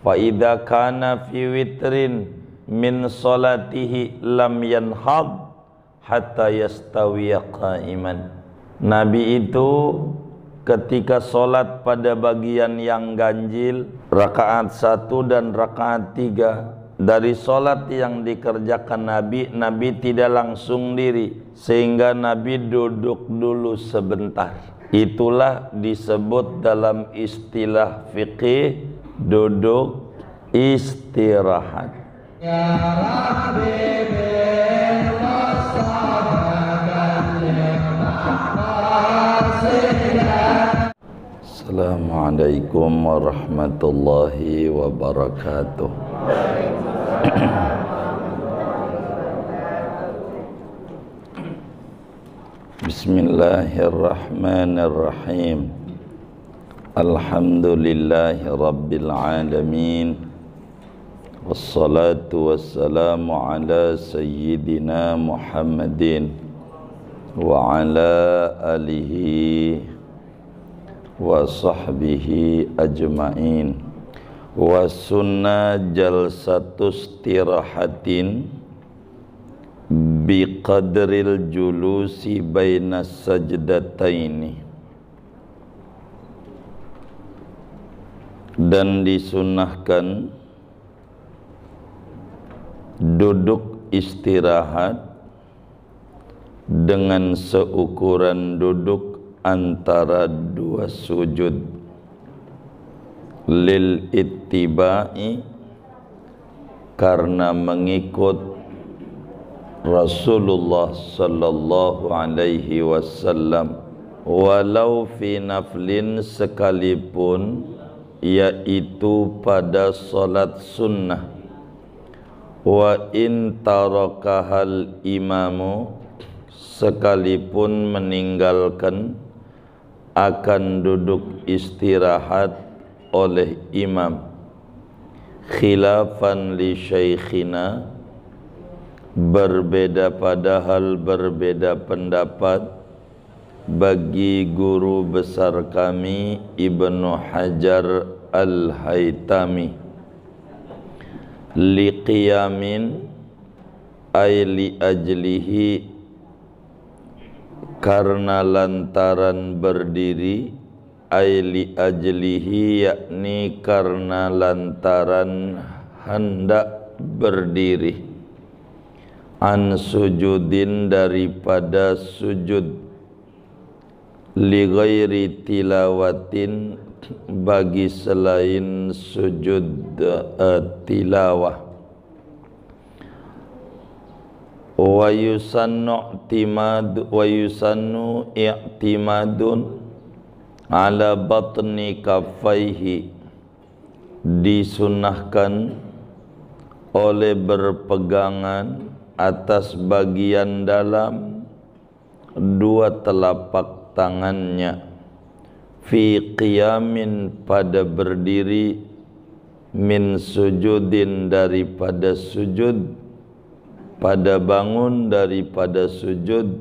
Fa idza kana fi witrin min salatihi lam yanhad hatta yastawiya qa'iman. Nabi itu ketika sholat pada bagian yang ganjil, rakaat 1 dan rakaat 3, dari sholat yang dikerjakan Nabi tidak langsung diri, sehingga Nabi duduk dulu sebentar. Itulah disebut dalam istilah fikih duduk istirahat. Ya Rabbi Assalamualaikum warahmatullahi wabarakatuh. Bismillahirrahmanirrahim. Alhamdulillahi rabbil alamin. Wassalatu wassalamu ala sayyidina Muhammadin wa ala alihi wa sahbihi ajma'in. Wa sunnah jalsatus istirahatin biqadril julusi bainas sajdataini. Dan disunnahkan duduk istirahat dengan seukuran duduk antara dua sujud, lil ittiba'i, karena mengikut Rasulullah sallallahu alaihi wasallam, walau fi naflin, sekalipun yaitu pada salat sunnah, wa in tarakahal imamu, sekalipun meninggalkan akan duduk istirahat oleh imam, khilafan li syaikhina, berbeda padahal berbeda pendapat bagi guru besar kami Ibnu Hajar Al-Haytami, li qiyamin ay li ajlihi, karena lantaran berdiri, ay li ajlihi, yakni karena lantaran hendak berdiri, an sujudin, daripada sujud, li ghairi tilawatin, bagi selain sujud tilawah, wa yusannu i'timadun ala batni kaffaihi, disunahkan oleh berpegangan atas bagian dalam dua telapak tangannya, fi qiyamin, pada berdiri, min sujudin, daripada sujud, pada bangun daripada sujud,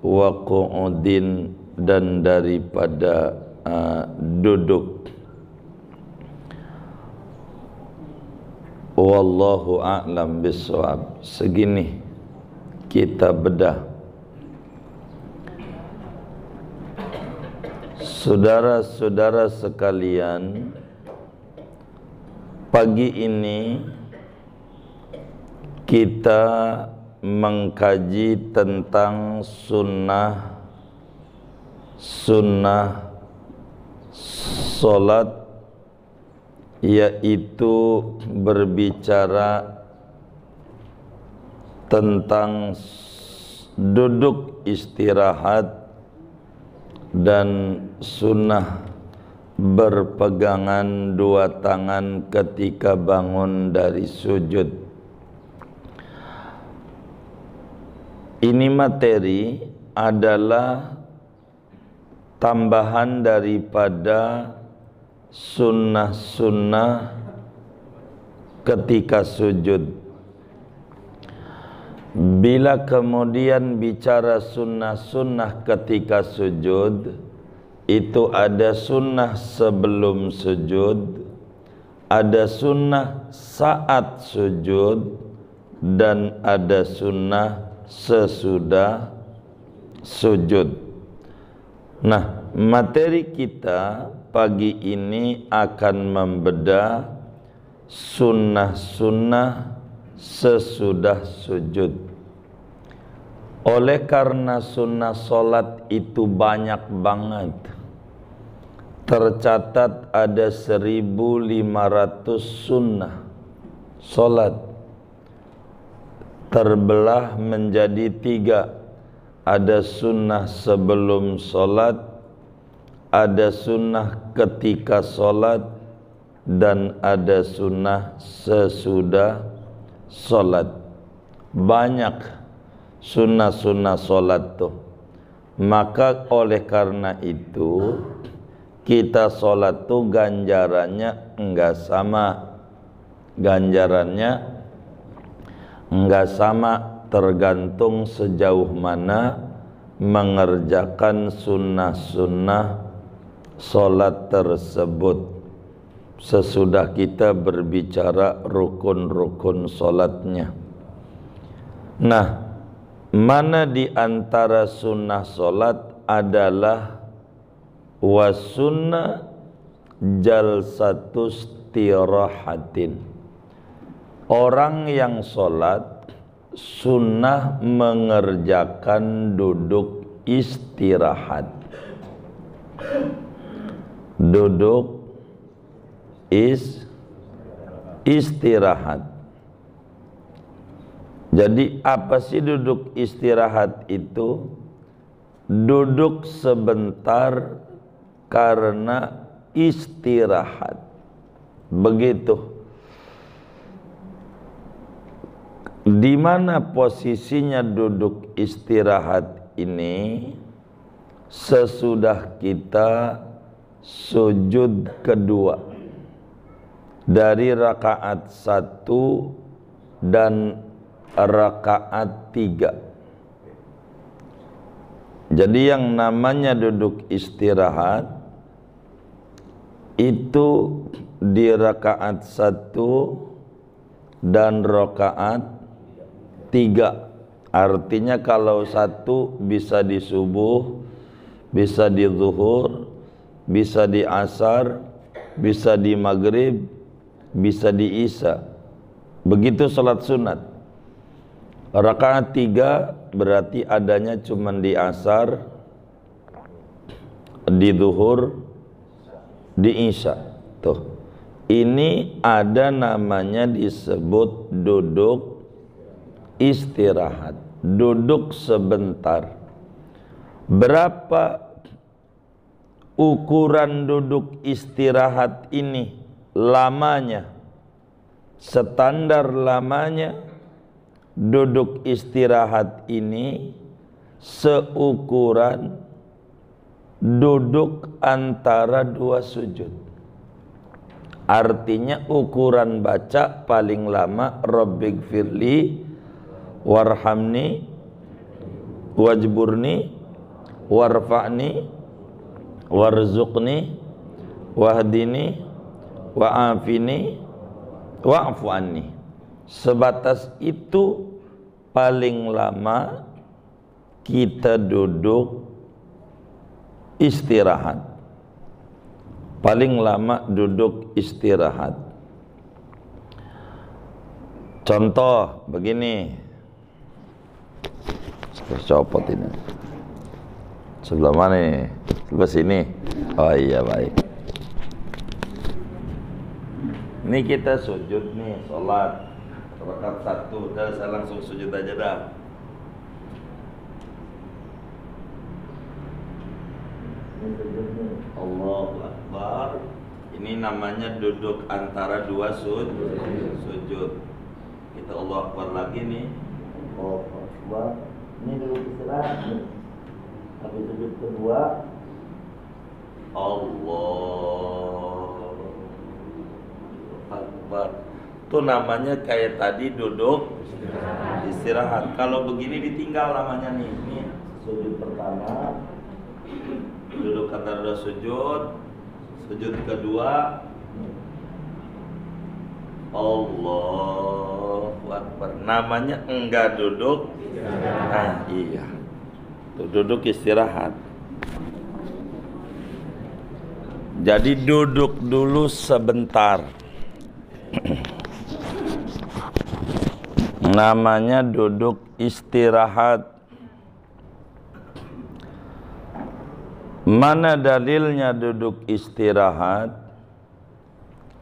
wa qu'udin, dan daripada duduk. Wallahu a'lam bishawab. Segini kita bedah. Saudara-saudara sekalian, pagi ini kita mengkaji tentang sunnah solat, yaitu berbicara tentang duduk istirahat dan sunnah berpegangan dua tangan ketika bangun dari sujud. Ini materi adalah tambahan daripada sunnah-sunnah ketika sujud. Bila kemudian bicara sunnah-sunnah ketika sujud, itu ada sunnah sebelum sujud, ada sunnah saat sujud dan ada sunnah sesudah sujud. Nah, materi kita pagi ini akan membedah sunnah-sunnah sesudah sujud. Oleh karena sunnah solat itu banyak banget, tercatat ada 1.500 sunnah solat, terbelah menjadi 3. Ada sunnah sebelum solat, ada sunnah ketika solat, dan ada sunnah sesudah solat. Banyak sunnah-sunnah solat tuh. Maka oleh karena itu kita solat tuh ganjarannya enggak sama. Ganjarannya enggak sama, tergantung sejauh mana mengerjakan sunnah-sunnah solat tersebut. Sesudah kita berbicara rukun-rukun solatnya. Nah, mana di antara sunnah solat adalah wasunnah jalsatus istirahatin. Orang yang solat sunnah mengerjakan duduk istirahat. Duduk istirahat. Jadi apa sih duduk istirahat itu? Duduk sebentar karena istirahat. Begitu. Di mana posisinya duduk istirahat ini? Sesudah kita sujud kedua dari rakaat 1 dan rakaat 3. Jadi yang namanya duduk istirahat itu di rakaat 1 dan rakaat 3. Artinya kalau 1 bisa di subuh, bisa di zuhur, bisa di asar, bisa di maghrib, bisa di isya. Begitu salat sunat. Rakaat 3 berarti adanya cuma di asar, di zuhur, di isya. Tuh. Ini ada namanya disebut duduk istirahat, duduk sebentar. Berapa ukuran duduk istirahat ini lamanya? Standar lamanya duduk istirahat ini seukuran duduk antara 2 sujud. Artinya ukuran baca paling lama Rabbighfirli warhamni wajburni warfa'ni warzuqni wahdini wa'afini wa'fu anni. Sebatas itu paling lama kita duduk istirahat. Paling lama duduk istirahat. Contoh begini. Copot ini. Sebelah mana ini? Sebelah sini. Oh iya, baik. Ini kita sujud nih, sholat rakaat 1. Udah saya langsung sujud aja dah. Ini sujud nih. Allahu Akbar. Ini namanya duduk antara 2 sujud. Kita Allahu Akbar lagi nih. Allahu Akbar. Ini duduk istirahat nih. Habis sujud kedua, Allahu Akbar. Itu namanya kayak tadi duduk istirahat. Kalau begini ditinggal namanya nih. Ini sujud pertama, duduk antara 2 sujud. Sujud kedua, Allahu Akbar. Namanya enggak duduk. Nah, iya. Tuh, duduk istirahat. Jadi duduk dulu sebentar. Namanya duduk istirahat. Mana dalilnya duduk istirahat?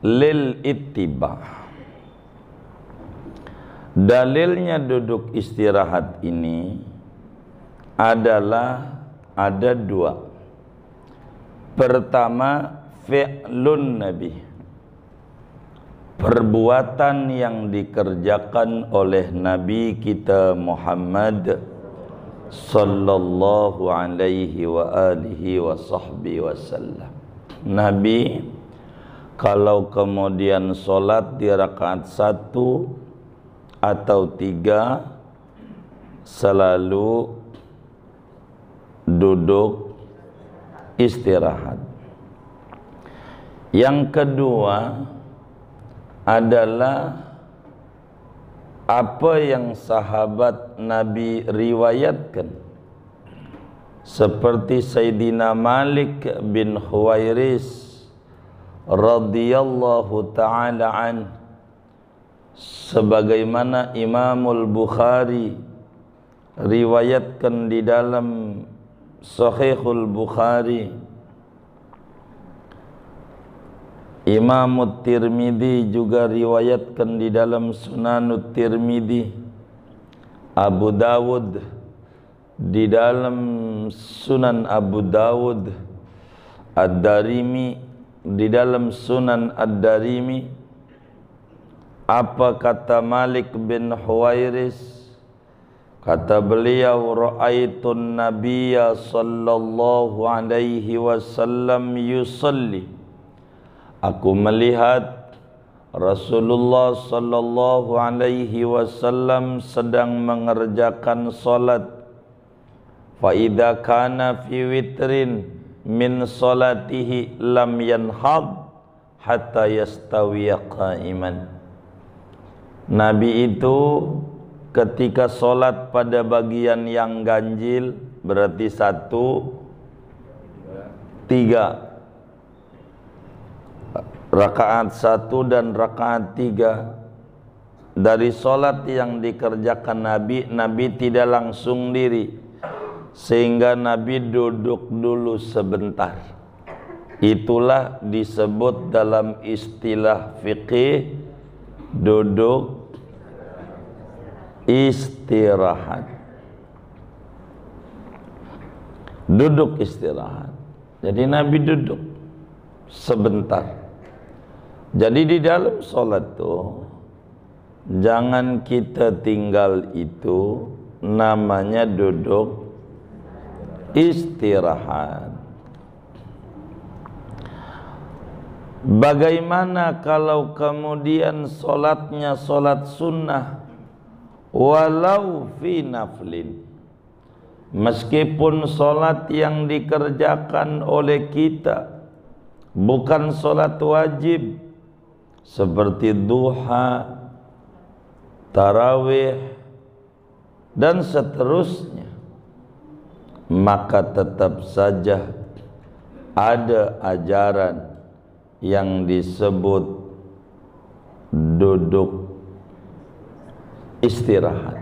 Lil ittiba. Dalilnya duduk istirahat ini adalah ada dua. Pertama, fi'lun nabi, perbuatan yang dikerjakan oleh Nabi kita Muhammad sallallahu alaihi wa alihi wa sahbihi wasallam. Nabi kalau kemudian solat di rakaat 1 atau 3 selalu duduk istirahat. Yang kedua adalah apa yang sahabat Nabi riwayatkan, seperti Sayyidina Malik bin Huwairis radhiyallahu ta'ala an, sebagaimana Imamul Bukhari riwayatkan di dalam Sahihul Bukhari, Imam Tirmidzi juga riwayatkan di dalam Sunanut Tirmidzi, Abu Dawud di dalam Sunan Abu Dawud, Ad-Darimi di dalam Sunan Ad-Darimi. Apa kata Malik bin Huwairis? Kata beliau, ra'aitun nabiyya sallallahu alaihi wasallam yusalli. Aku melihat Rasulullah sallallahu alaihi wasallam sedang mengerjakan salat. Fa idza kana fi witrin min salatihi lam yanhad hatta yastawiya qa'iman. Nabi itu ketika solat pada bagian yang ganjil, berarti 1, 3, rakaat 1 dan rakaat 3 dari solat yang dikerjakan Nabi, Nabi tidak langsung diri, sehingga Nabi duduk dulu sebentar. Itulah disebut dalam istilah fikih duduk istirahat. Duduk istirahat. Jadi Nabi duduk sebentar. Jadi di dalam sholat tuh jangan kita tinggal, itu namanya duduk istirahat. Bagaimana kalau kemudian sholatnya sholat sunnah, walau fi naflin, meskipun sholat yang dikerjakan oleh kita bukan sholat wajib, seperti duha, tarawih dan seterusnya, maka tetap saja ada ajaran yang disebut duduk istirahat.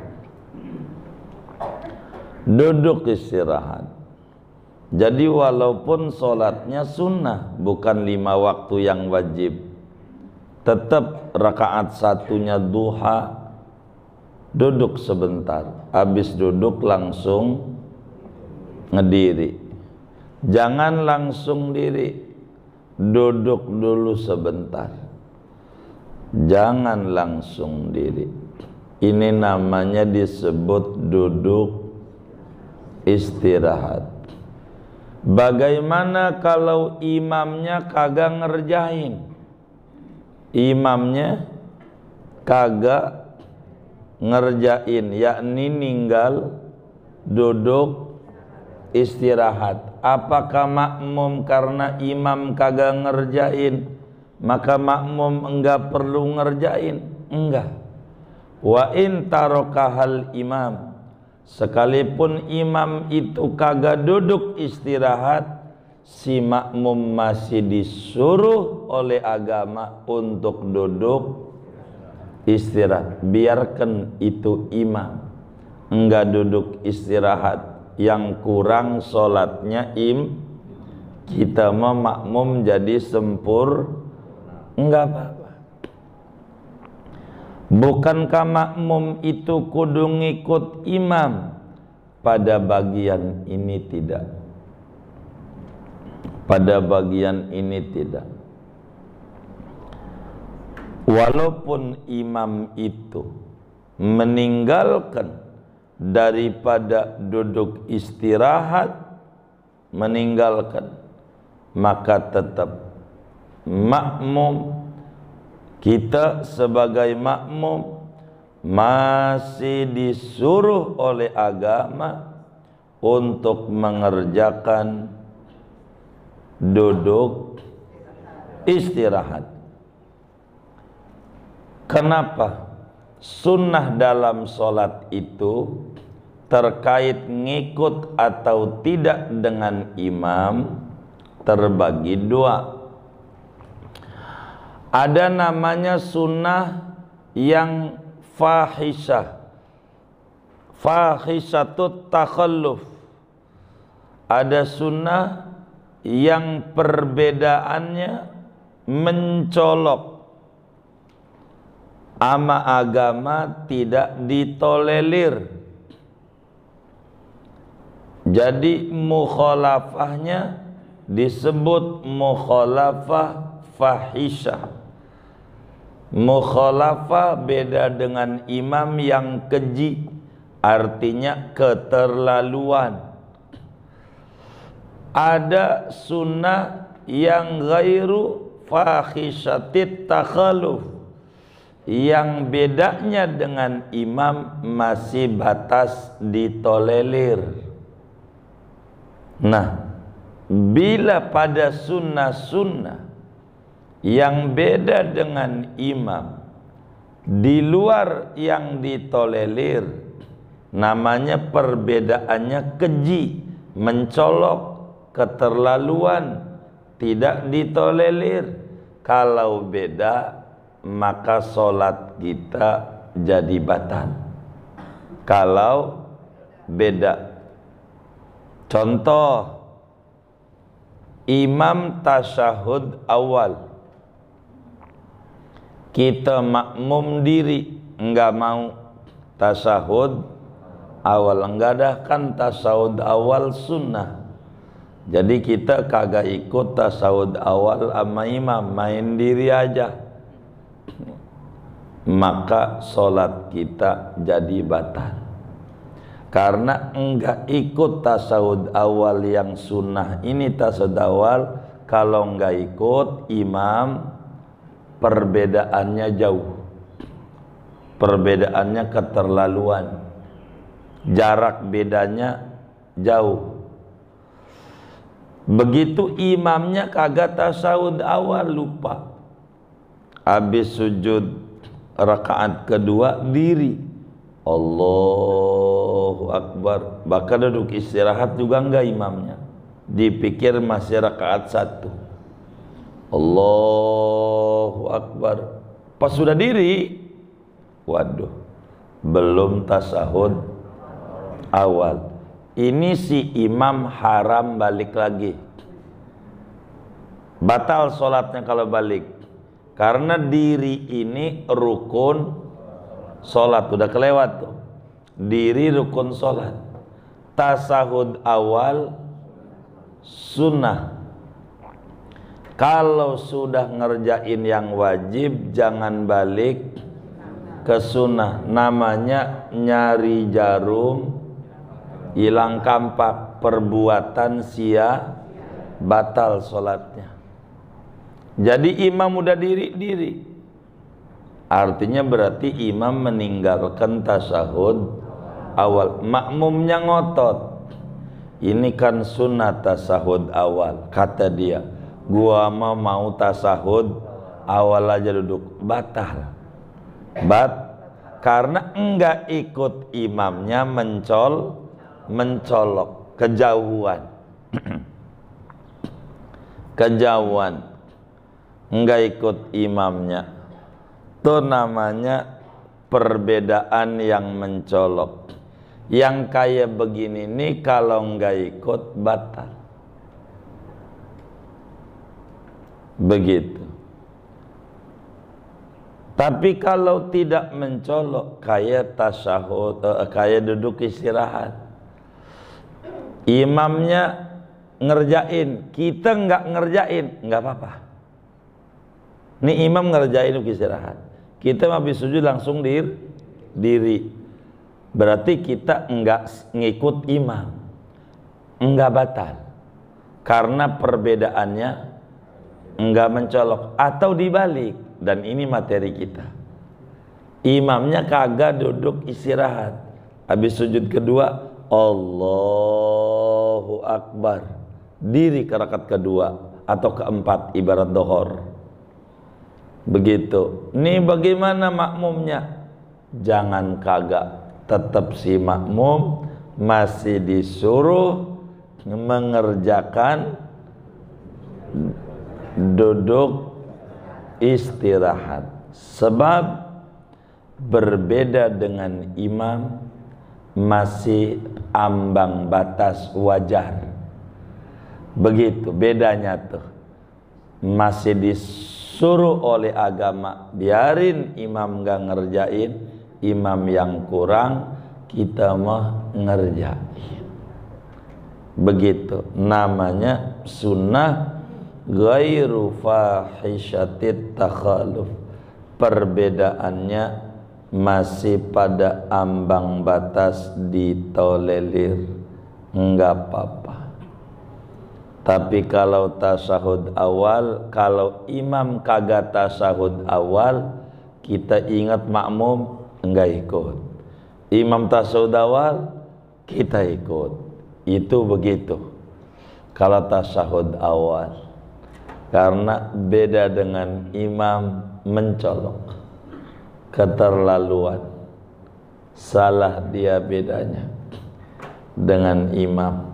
Duduk istirahat. Jadi walaupun solatnya sunnah, bukan 5 waktu yang wajib, tetap rakaat 1-nya duha, duduk sebentar. Habis duduk langsung ngediri. Jangan langsung diri, duduk dulu sebentar. Jangan langsung diri. Ini namanya disebut duduk istirahat. Bagaimana kalau imamnya kagak ngerjain? Imamnya kagak ngerjain, yakni ninggal duduk istirahat. Apakah makmum karena imam kagak ngerjain maka makmum enggak perlu ngerjain, enggak. Wa in tarokahal imam, sekalipun imam itu kagak duduk istirahat, si makmum masih disuruh oleh agama untuk duduk istirahat. Biarkan itu imam enggak duduk istirahat, yang kurang sholatnya kita mau makmum jadi enggak apa-apa. Bukankah makmum itu kudu ngikut imam? Pada bagian ini tidak. Pada bagian ini tidak. Walaupun imam itu meninggalkan daripada duduk istirahat, meninggalkan, maka tetap makmum, kita sebagai makmum masih disuruh oleh agama untuk mengerjakan duduk istirahat. Kenapa? Sunnah dalam sholat itu terkait ngikut atau tidak dengan imam terbagi dua. Ada namanya sunnah yang fahisyah, fahisyatut takhalluf. Ada sunnah yang perbedaannya mencolok, ama agama tidak ditolerir. Jadi mukhalafahnya disebut mukhalafah fahisyah. Mukhalafah beda dengan imam yang keji, artinya keterlaluan. Ada sunnah yang ghairu fahisyatit takhalluf, yang bedanya dengan imam masih batas ditolerir. Nah, bila pada sunnah-sunnah yang beda dengan imam di luar yang ditolerir, namanya perbedaannya keji, mencolok, keterlaluan, tidak ditolerir. Kalau beda, maka sholat kita jadi batal. Kalau beda, contoh, imam tasyahud awal, kita makmum diri, enggak mau tasyahud awal, enggak ada kan tasyahud awal sunnah. Jadi kita kagak ikut tasyahud awal sama imam, main diri aja. Maka sholat kita jadi batal. Karena enggak ikut tasyahud awal yang sunnah ini. Tasyahud awal kalau enggak ikut imam, perbedaannya jauh, perbedaannya keterlaluan, jarak bedanya jauh. Begitu imamnya kagak tasyahud awal, lupa, habis sujud rakaat kedua diri, Allahu Akbar, bahkan duduk istirahat juga enggak imamnya, dipikir masih rakaat satu, Allahu Akbar, pas sudah diri, waduh, belum tasyahud awal. Ini si imam haram balik lagi, batal sholatnya kalau balik. Karena diri ini rukun sholat, udah kelewat tuh. Diri rukun sholat. Tasyahud awal sunnah. Kalau sudah ngerjain yang wajib, jangan balik ke sunnah. Namanya nyari jarum, hilang kampak, perbuatan sia, batal sholatnya. Jadi imam udah diri, artinya berarti imam meninggalkan tasyahud awal. Makmumnya ngotot, ini kan sunnah tasyahud awal, kata dia, gua mau tasyahud awal aja duduk batal. Karena enggak ikut imamnya mencolok kejauhan. Kejauhan enggak ikut imamnya, itu namanya perbedaan yang mencolok. Yang kayak begini nih kalau enggak ikut batal. Begitu. Tapi kalau tidak mencolok kayak tasyahud, kayak duduk istirahat, imamnya ngerjain, kita nggak ngerjain, nggak apa-apa. Ini imam ngerjain duduk istirahat, kita habis sujud langsung diri, berarti kita nggak ngikut imam, nggak batal, karena perbedaannya nggak mencolok. Atau dibalik, dan ini materi kita, imamnya kagak duduk istirahat, habis sujud kedua Allahu Akbar, diri ke rakaat kedua atau keempat ibarat dohor. Begitu. Nih bagaimana makmumnya? Jangan kagak, tetap si makmum masih disuruh mengerjakan duduk istirahat, sebab berbeda dengan imam, masih ambang batas wajar. Begitu bedanya tuh, masih disuruh oleh agama, biarin imam gak ngerjain, imam yang kurang kita mah ngerjain. Begitu namanya sunnah ghairu fahisyatit takhaluf. Perbedaannya masih pada ambang batas ditolerir, enggak apa-apa. Tapi kalau tasyahud awal, kalau imam kagak tasyahud awal, kita ingat makmum enggak ikut. Imam tasyahud awal, kita ikut. Itu begitu kalau tasyahud awal. Karena beda dengan imam mencolok, keterlaluan, salah dia bedanya dengan imam.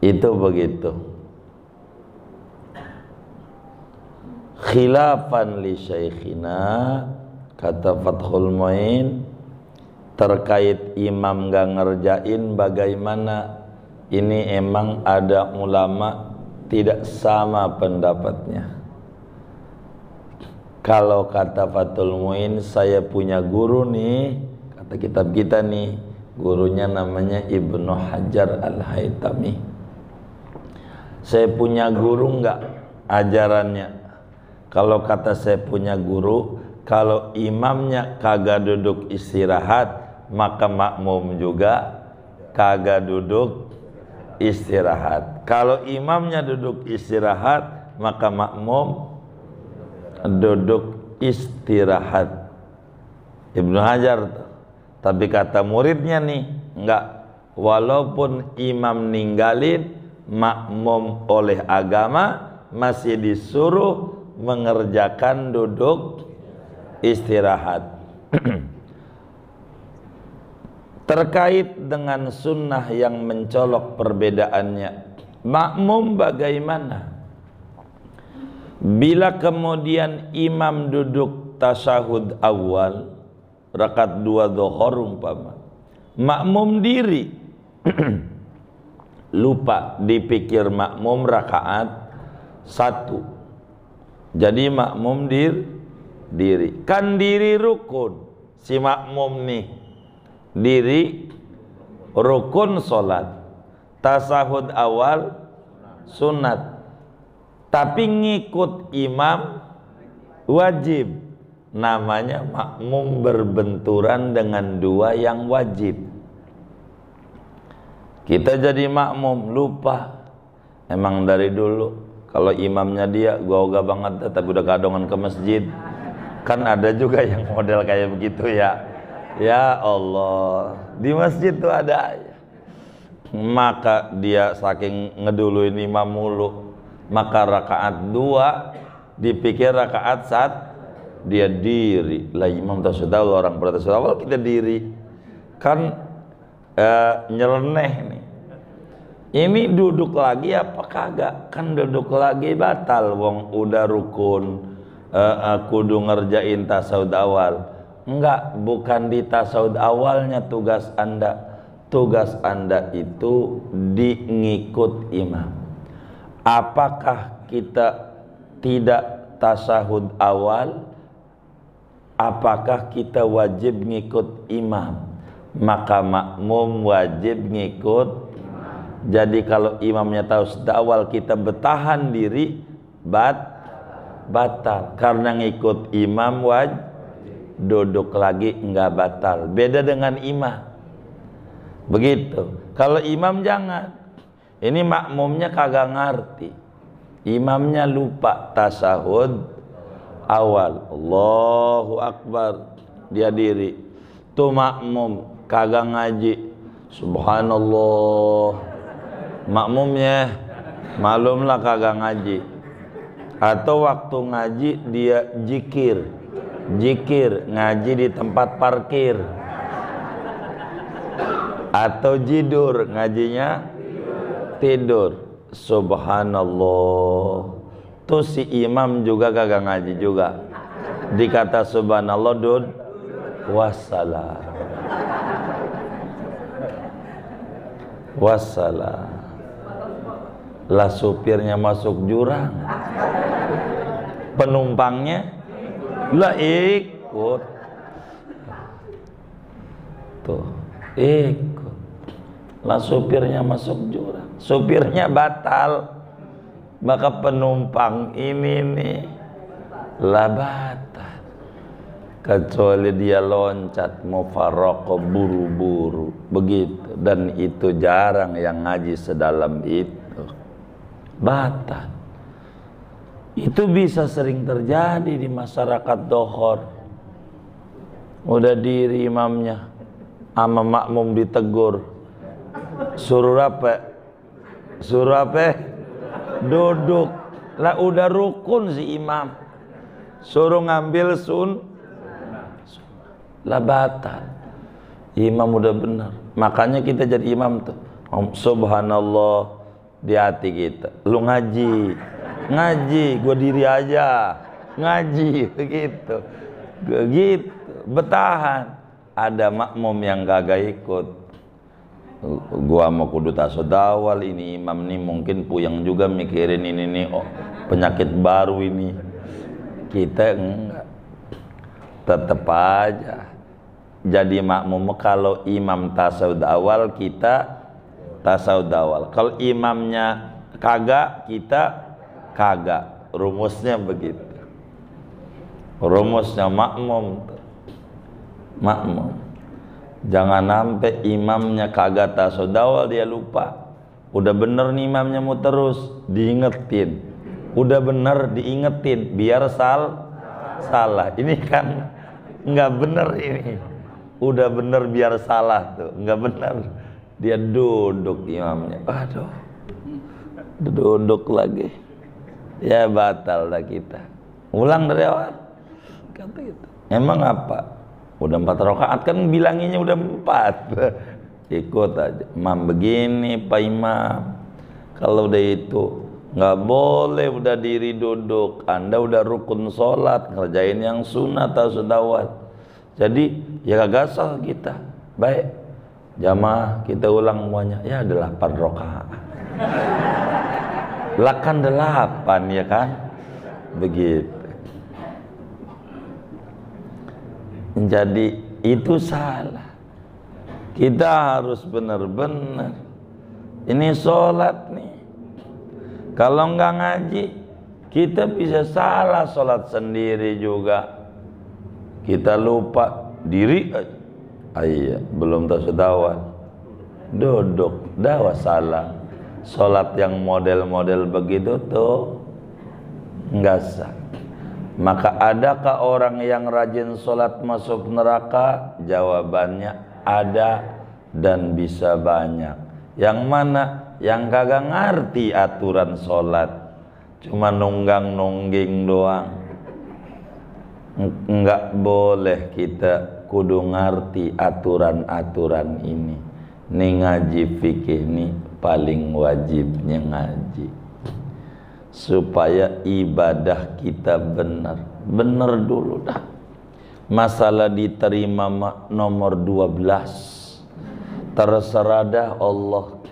Itu begitu. Khilafan li syekhina, kata Fathul Muin, terkait imam gak ngerjain bagaimana, ini emang ada ulama tidak sama pendapatnya. Kalau kata Fathul Muin, saya punya guru nih, kata kitab kita nih, gurunya namanya Ibnu Hajar Al-Haytami. Saya punya guru enggak ajarannya? Kalau kata saya punya guru, kalau imamnya kagak duduk istirahat, maka makmum juga kagak duduk istirahat. Kalau imamnya duduk istirahat, maka makmum duduk istirahat. Ibnu Hajar. Tapi kata muridnya nih, enggak, walaupun imam ninggalin, makmum oleh agama masih disuruh mengerjakan duduk istirahat. Terkait dengan sunnah yang mencolok perbedaannya, makmum bagaimana? Bila kemudian imam duduk tasyahud awal, rakaat 2 dhuhur umpama, makmum diri, lupa dipikir makmum rakaat 1, jadi makmum diri, kan diri rukun, si makmum nih diri rukun solat, tasahud awal sunat, tapi ngikut imam wajib. Namanya makmum berbenturan dengan 2 yang wajib. Kita jadi makmum lupa, emang dari dulu kalau imamnya dia gua ogah banget tapi udah kadongan ke masjid. Kan ada juga yang model kayak begitu ya. Ya Allah, di masjid tuh ada. Maka dia saking ngeduluin imam mulu, maka rakaat 2 dipikir rakaat saat dia diri. Lah imam tasawuf awal, orang pada tasawuf awal kita diri. Kan nyeleneh nih. Ini duduk lagi apa kagak? Kan duduk lagi batal wong udah rukun. Kudu ngerjain tasawuf awal. Enggak, bukan di tasawuf awalnya tugas Anda. Tugas Anda itu ngikut imam. Apakah kita tidak tasahud awal? Apakah kita wajib ngikut imam? Maka makmum wajib ngikut. Jadi kalau imamnya tasahud awal kita bertahan diri batal. Karena ngikut imam wajib, duduk lagi enggak batal. Beda dengan imam. Begitu. Kalau imam jangan. Ini makmumnya kagak ngerti. Imamnya lupa tasahud awal. Allahu Akbar. Dia diri. Tuh makmum kagak ngaji. Subhanallah. Makmumnya malumlah kagak ngaji. Atau waktu ngaji dia jikir. Ngaji di tempat parkir. Atau jidur, ngajinya tidur. Subhanallah. Tuh si imam juga kagak ngaji juga. Dikata subhanallah wassalam. Lah supirnya masuk jurang, penumpangnya lah ikut. Tuh ikut. Lah supirnya masuk jurang, supirnya batal, maka penumpang ini nih lah batal. Kecuali dia loncat mufarraqah buru-buru begitu, dan itu jarang yang ngaji sedalam itu. Batal. Itu bisa sering terjadi di masyarakat dohor. Udah diri imamnya sama makmum ditegur. Suruh apa? Duduk. Lah udah rukun si imam. Suruh ngambil lah batal. Imam udah benar. Makanya kita jadi imam tuh. Subhanallah di hati kita. Lu ngaji, gua diri aja. Ngaji begitu. Bertahan. Ada makmum yang kagak ikut. Gua mau kudu tasawuf awal, ini imam nih mungkin puyeng juga mikirin ini nih, oh, penyakit baru ini. Kita enggak. Tetap aja jadi makmum. Kalau imam tasawuf awal, kita tasawuf awal. Kalau imamnya kagak, kita kagak. Rumusnya begitu. Rumusnya makmum. Jangan sampai imamnya kagak tasawuf awal dia lupa. Udah bener nih imamnya mau terus diingetin. Udah bener diingetin biar salah. Ini kan nggak bener ini. Udah bener biar salah tuh, nggak bener. Dia duduk imamnya. Aduh. Duduk lagi. Ya batal dah kita. Ulang dari awal. Kata gitu. Emang apa? Udah 4 rakaat kan bilanginnya udah 4. Ikut aja. Imam begini, Pak Imam. Kalau udah itu nggak boleh udah diri duduk. Anda udah rukun sholat, ngerjain yang sunnah atau sudawat. Jadi ya kagak sah kita. Baik. Jamaah kita ulang semuanya. Ya ada 8 rakaat. Lah kan 8 ya kan? Begitu. Jadi itu salah. Kita harus benar-benar. Ini sholat nih. Kalau nggak ngaji, kita bisa salah sholat sendiri juga. Kita lupa diri. Iya, belum tahu dawat. Duduk, dawa salah. Sholat yang model-model begitu tuh nggak sah. Maka adakah orang yang rajin sholat masuk neraka? Jawabannya ada dan bisa banyak. Yang mana? Yang kagak ngerti aturan sholat. cuma nunggang-nungging doang. Enggak boleh kita kudu ngerti aturan-aturan ini. Nih ngaji fikih ini paling wajibnya ngaji, supaya ibadah kita benar. Benar dulu dah. Masalah diterima nomor 12, terserah dah Allah.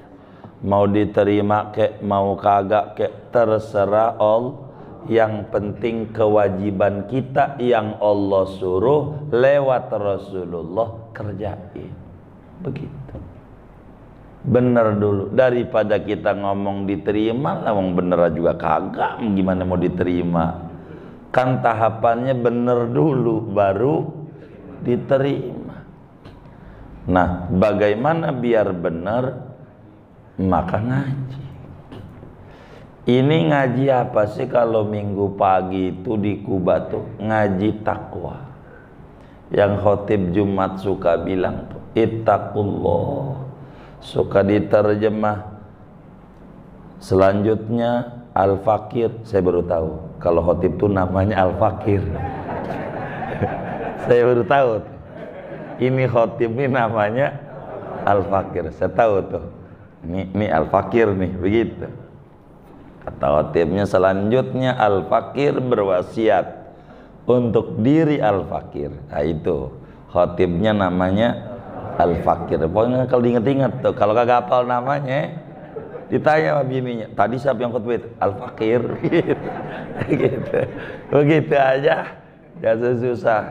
Mau diterima kek, mau kagak kek, terserah Allah. Yang penting kewajiban kita yang Allah suruh lewat Rasulullah kerjain. Begitu. Bener dulu, daripada kita ngomong diterima, ngomong bener juga kagak, gimana mau diterima? Kan tahapannya bener dulu baru diterima. Nah, bagaimana biar bener? Maka ngaji. Ini ngaji apa sih kalau minggu pagi itu di Kuba tuh? Ngaji takwa. Yang khotib Jumat suka bilang tuh, ittaqullah. Suka diterjemah selanjutnya Al-Fakir. Saya baru tahu kalau khotib itu namanya Al-Fakir. Saya baru tahu tuh. Ini khotib ini namanya Al-Fakir. Saya tahu tuh. Ini Al-Fakir nih, begitu. Kata khotibnya selanjutnya Al-Fakir berwasiat untuk diri Al-Fakir. Nah itu khotibnya namanya Al-Fakir. Pokoknya kalau diinget-inget tuh, kalau kagak hafal namanya, ditanya sama bininya, tadi siapa yang khutbah itu? Al-Fakir. Gitu. Begitu aja, jangan susah.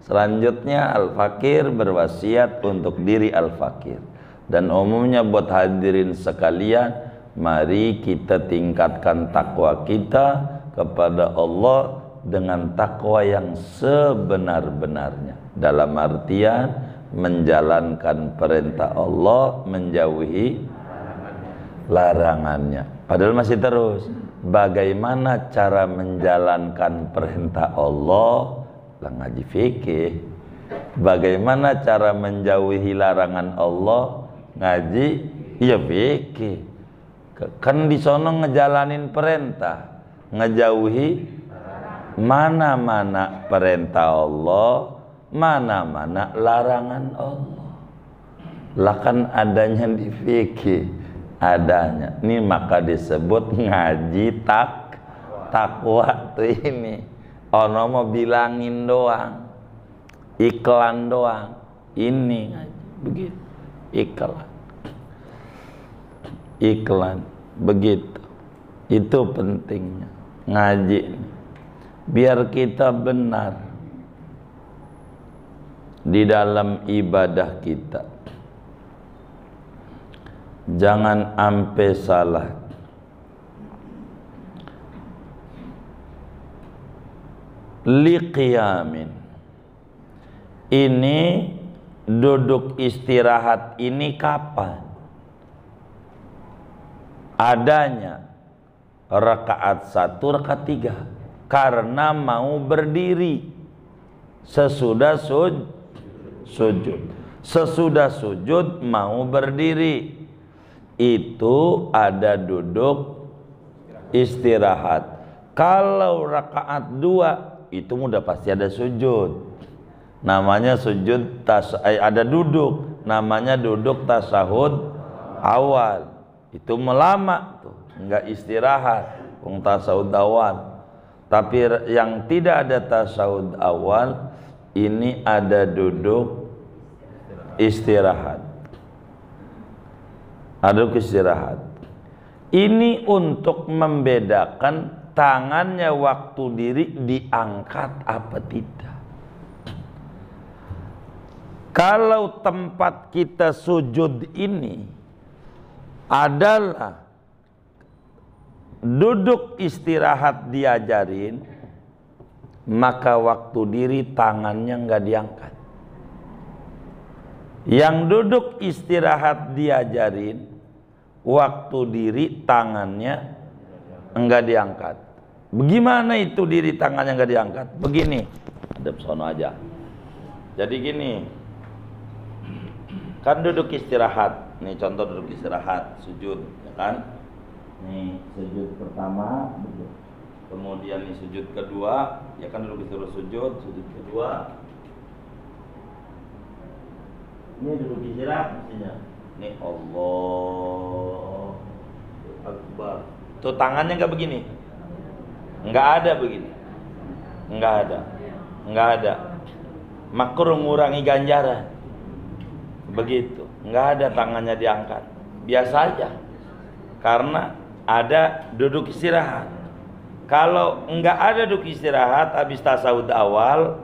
Selanjutnya Al-Fakir berwasiat untuk diri Al-Fakir. Dan umumnya buat hadirin sekalian, mari kita tingkatkan takwa kita kepada Allah dengan takwa yang sebenar-benarnya. Dalam artian menjalankan perintah Allah, menjauhi larangannya. Padahal masih terus. Bagaimana cara menjalankan perintah Allah? Lah ngaji fikih. Bagaimana cara menjauhi larangan Allah? Ngaji ya fikih. Kan di sono ngejalanin perintah, ngejauhi mana-mana perintah Allah, mana-mana larangan Allah. Lah kan adanya di fikih, adanya. Ini maka disebut ngaji takwa tuh ini. Ono mau bilangin doang, iklan doang. Ini ngaji begitu, iklan begitu. Itu pentingnya ngaji, biar kita benar di dalam ibadah kita. Jangan ampe salah. Liqiyamin, ini duduk istirahat ini kapan? Adanya rakaat 1, rakaat 3, karena mau berdiri sesudah sujud. Sesudah sujud mau berdiri, itu ada duduk istirahat. Kalau rakaat 2 itu udah pasti ada sujud, namanya sujud ada duduk, namanya duduk tasahud awal. Itu melama tuh, enggak istirahat, tasahud awal. Tapi yang tidak ada tasahud awal ini ada duduk istirahat. Duduk istirahat. Ini untuk membedakan tangannya waktu diri diangkat apa tidak. Kalau tempat kita sujud ini adalah duduk istirahat diajarin, maka waktu diri tangannya enggak diangkat. Yang duduk istirahat diajarin, waktu diri tangannya enggak diangkat. Bagaimana itu diri tangannya enggak diangkat? Begini, hadap sono aja. Jadi gini, kan duduk istirahat. Nih contoh duduk istirahat, sujud, ya kan? Nih sujud pertama, kemudian nih sujud kedua, ya kan dulu disuruh sujud kedua. Ini duduk istirahat mestinya. Nih Allah Akbar. Tuh tangannya nggak begini, nggak ada begini, nggak ada. Makruh mengurangi ganjaran. Begitu, nggak ada tangannya diangkat, biasa aja. Karena ada duduk istirahat. Kalau nggak ada duduk istirahat, habis tasawuf awal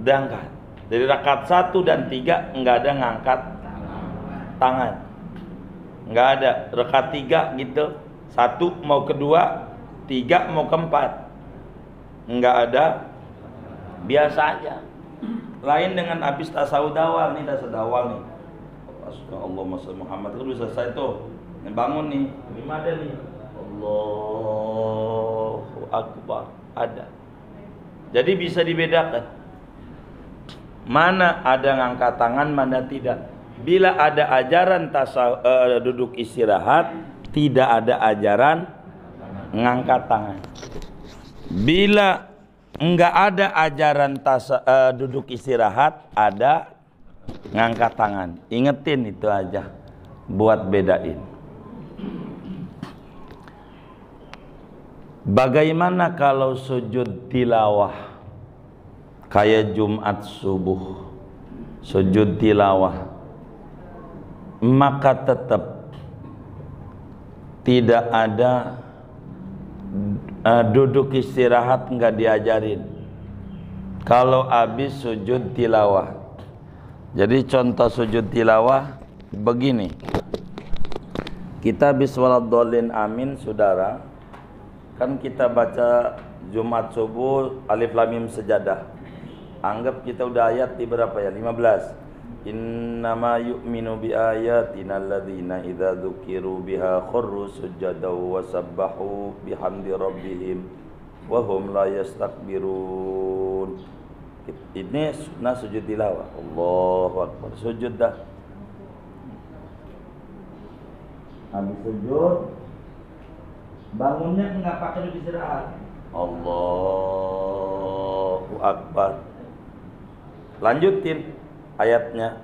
diangkat. Dari rakaat 1 dan 3 nggak ada ngangkat tangan, nggak ada. Rakaat 3 gitu, 1 mau kedua, 3 mau keempat, nggak ada, biasa aja. Lain dengan habis tasawuf awal nih, tasawuf awal nih. Allahumma sholli Muhammad itu udah selesai tuh. Nih bangun nih, gimana nih? Allahu Akbar, ada. Jadi bisa dibedakan mana ada ngangkat tangan, mana tidak. Bila ada ajaran duduk istirahat, tidak ada ajaran ngangkat tangan. Bila enggak ada ajaran duduk istirahat, ada ngangkat tangan. Ingetin itu aja buat bedain. Bagaimana kalau sujud tilawah? Kayak Jumat subuh sujud tilawah, maka tetap tidak ada duduk istirahat, nggak diajarin kalau habis sujud tilawah. Jadi contoh sujud tilawah begini. Kita habis waladhdallin amin, saudara, kan kita baca Jumat subuh alif lam mim sejadah. Anggap kita udah ayat di berapa ya? 15. Innama yu'minu bi ayatina alladzina idza dzukiru biha kharru sujada wa sabbahu bihamdi rabbihim wa hum la yastakbirun. Ini sunnah sujud tilawah. Allahu Akbar. Sujud dah. Habis sujud, bangunnya enggak pakai duduk istirahat. Allahu Akbar. Lanjutin ayatnya.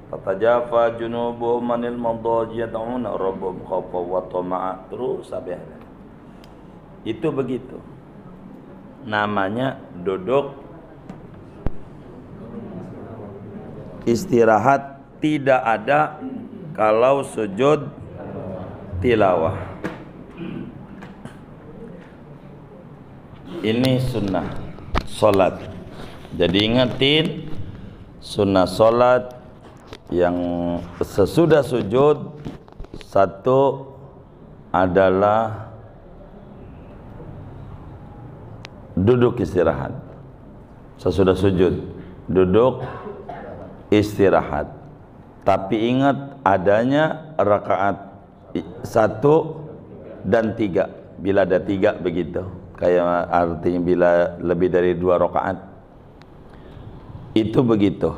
Tatajafa junubuhum anil madaji yad'una rabbahum khawfan wa tama'a. Terus sampai akhir. Itu begitu. Namanya duduk istirahat, tidak ada kalau sujud tilawah. Ini sunnah salat. Jadi ingetin sunnah salat yang sesudah sujud, satu adalah duduk istirahat. Sesudah sujud duduk istirahat. Tapi ingat adanya rakaat 1 dan 3. Bila ada 3 begitu, kayak artinya bila lebih dari 2 rakaat, itu begitu.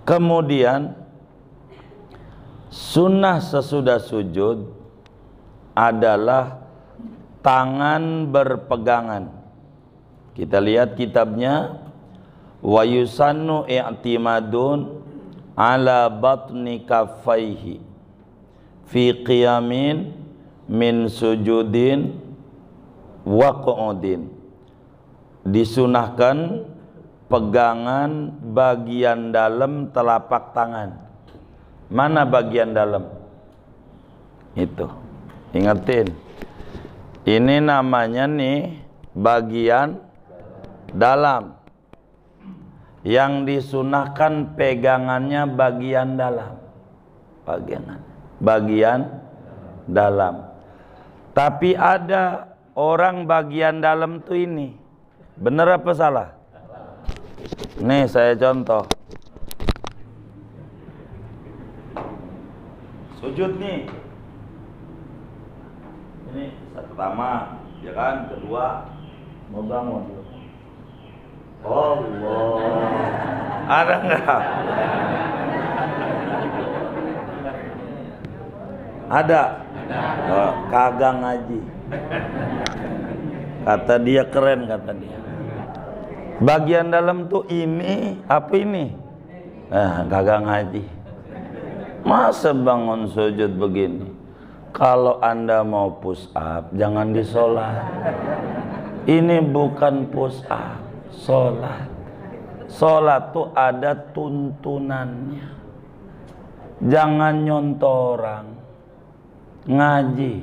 Kemudian sunnah sesudah sujud adalah tangan berpegangan. Kita lihat kitabnya, wa yusannu i'timadun ala batni kaffaihi fi qiyamin min sujudin wa qu'udin. Disunahkan pegangan bagian dalam telapak tangan. Mana bagian dalam? Itu. Ingatin. Ini namanya nih bagian dalam. Yang disunahkan pegangannya bagian dalam. Bagian dalam. Tapi ada orang bagian dalam tuh ini. Benar apa salah? Nih saya contoh. Sujud nih. Ini pertama, ya kan? Kedua, mau bangun. Allah. Ada enggak? Ada. Kagak ngaji. Kata dia keren, kata dia. Bagian dalam tuh ini, apa ini? Kagak ngaji. Masa bangun sujud begini? Kalau Anda mau push up, jangan di sholat. Ini bukan push up, sholat. Sholat tuh ada tuntunannya. Jangan nyontoh orang. Ngaji.